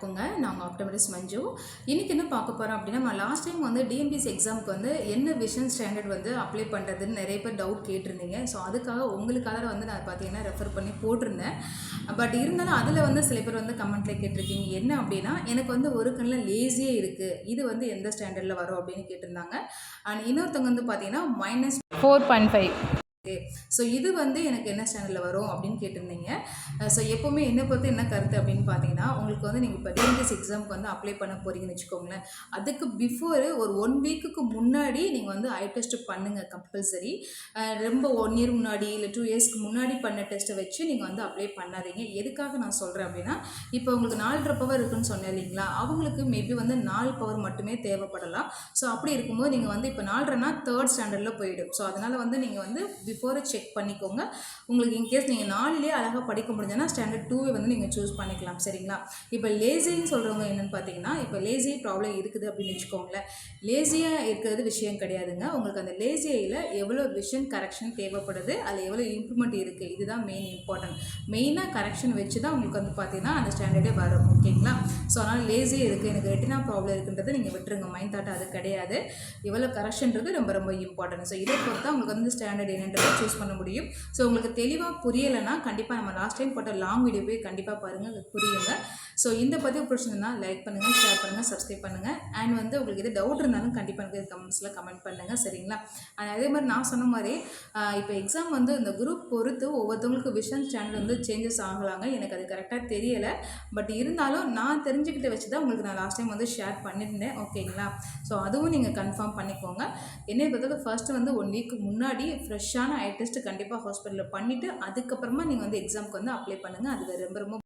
வணக்கங்க. நான் உங்கள் ஆப்டமிஸ்ட் மஞ்சு. இன்றைக்கி என்ன பார்க்க போகிறோம் அப்படின்னா, நம்ம லாஸ்ட் டைம் வந்து டிஎம்பிஎஸ்சி எக்ஸாமுக்கு வந்து என்ன விஷன் ஸ்டாண்டர்ட் வந்து அப்ளை பண்ணுறதுன்னு நிறைய பேர் டவுட் கேட்டிருந்தீங்க. ஸோ அதுக்காக உங்களுக்காக வந்து நான் பார்த்தீங்கன்னா ரெஃபர் பண்ணி போட்டிருந்தேன். பட் இருந்தாலும் அதில் வந்து சில பேர் வந்து கமெண்ட்டில் கேட்டிருக்கீங்க. என்ன அப்படின்னா, எனக்கு வந்து ஒரு கண்ணில் லேசியே இருக்குது, இது வந்து எந்த ஸ்டாண்டர்டில் வரும் அப்படின்னு கேட்டிருந்தாங்க. அண்ட் இன்னொருத்தவங்க வந்து பார்த்தீங்கன்னா -4.5. ஸோ இது வந்து எனக்கு என்ன ஸ்டாண்டர்டில் வரும் அப்படின்னு கேட்டிருந்தீங்க. ஸோ எப்போவுமே என்னை பொறுத்து என்ன கருத்து அப்படின்னு பார்த்தீங்கன்னா, உங்களுக்கு வந்து நீங்கள் இப்போ டிஎன்பிஎஸ்சி எக்ஸாமுக்கு வந்து அப்ளை பண்ண போகிறீங்கன்னு வச்சுக்கோங்களேன். அதுக்கு பிஃபோர் ஒரு 1 வீக்குக்கு முன்னாடி நீங்கள் வந்து ஐ டெஸ்ட் பண்ணுங்கள் கம்பல்சரி. ரொம்ப 1 இயர் முன்னாடி இல்லை 2 இயர்ஸ்க்கு முன்னாடி பண்ண டெஸ்ட்டை வச்சு நீங்கள் வந்து அப்ளை பண்ணாதீங்க. எதுக்காக நான் சொல்கிறேன் அப்படின்னா, இப்போ உங்களுக்கு 4.5 பவர் இருக்குன்னு சொன்னேன் இல்லைங்களா, அவங்களுக்கு மேபி வந்து 4 பவர் மட்டுமே தேவைப்படலாம். ஸோ அப்படி இருக்கும்போது நீங்கள் வந்து இப்போ 4.5னா 3rd ஸ்டாண்டர்டில் போயிடும். ஸோ அதனால் வந்து நீங்கள் வந்து பிஃபோரை செக் பண்ணிக்கோங்க. உங்களுக்கு இன்கேஸ் நீங்கள் 4லேயே அழகாக படிக்க முடிஞ்சதுன்னா ஸ்டாண்டர்ட் 2 வந்து நீங்கள் சூஸ் பண்ணிக்கலாம். சரிங்களா? இப்போ லேசின்னு சொல்கிறவங்க என்னென்னு பார்த்தீங்கன்னா, இப்போ லேசி ப்ராப்ளம் இருக்குது அப்படின்னு வச்சுக்கோங்களேன். லேசியாக இருக்கிறது விஷயம் கிடையாதுங்க. உங்களுக்கு அந்த லேசியில் எவ்வளோ விஷன் கரெக்ஷன் தேவைப்படுது, அதில் எவ்வளோ இம்ப்ரூவ்மெண்ட் இருக்குது, இதுதான் மெயின் இம்பார்ட்டன்ட். மெயினாக கரெக்ஷன் வச்சு தான் உங்களுக்கு வந்து பார்த்தீங்கன்னா அந்த ஸ்டாண்டர்டே வரும். ஓகேங்களா? ஸோ அதனால் லேசி இருக்குது, எனக்கு ரெட்டினா ப்ராப்ளம் இருக்குன்றது நீங்கள் விட்டுருங்க. மைண்ட் தாட் அது கிடையாது. எவ்வளோ கரெக்ஷன்றது ரொம்ப ரொம்ப இம்பார்ட்டன்ட். ஸோ இதை பொறுத்து உங்களுக்கு வந்து ஸ்டாண்டர்ட் என்னென்றது சூஸ் பண்ண முடியும். ஸோ உங்களுக்கு தெளிவாக புரியலைன்னா கண்டிப்பாக நம்ம லாஸ்ட் டைம் போட்ட லாங் வீடியோ போய் கண்டிப்பாக பாருங்கள், அது புரியுங்க. ஸோ இந்த பதிவு பிடிச்சிருந்தா லைக் பண்ணுங்கள், ஷேர் பண்ணுங்கள், சப்ஸ்கிரைப் பண்ணுங்கள். அண்ட் வந்து உங்களுக்கு எது டவுட் இருந்தாலும் கண்டிப்பாக எனக்கு கமெண்ட்ஸில் கமெண்ட் பண்ணுங்கள். சரிங்களா? அதே மாதிரி நான் சொன்ன மாதிரி இப்போ எக்ஸாம் வந்து இந்த குரூப் பொறுத்து ஒவ்வொருத்தவங்களுக்கு விஷன் ஸ்டாண்டர்ட் வந்து சேஞ்சஸ் ஆகலாங்க. எனக்கு அது கரெக்டாக தெரியலை. பட் இருந்தாலும் நான் தெரிஞ்சுக்கிட்ட வச்சு தான் உங்களுக்கு நான் லாஸ்ட் டைம் வந்து ஷேர் பண்ணியிருந்தேன். ஓகேங்களா? ஸோ அதுவும் நீங்கள் கன்ஃபார்ம் பண்ணிக்கோங்க. என்னை பொறுத்தவரை ஃபர்ஸ்ட்டு வந்து 1 வீக்கு முன்னாடி ஃப்ரெஷ்ஷான ஐ டெஸ்ட் கண்டிப்பாக ஹாஸ்பிட்டலில் பண்ணிவிட்டு அதுக்கப்புறமா நீங்கள் வந்து எக்ஸாமுக்கு வந்து அப்ளை பண்ணுங்கள். அது ரொம்ப ரொம்ப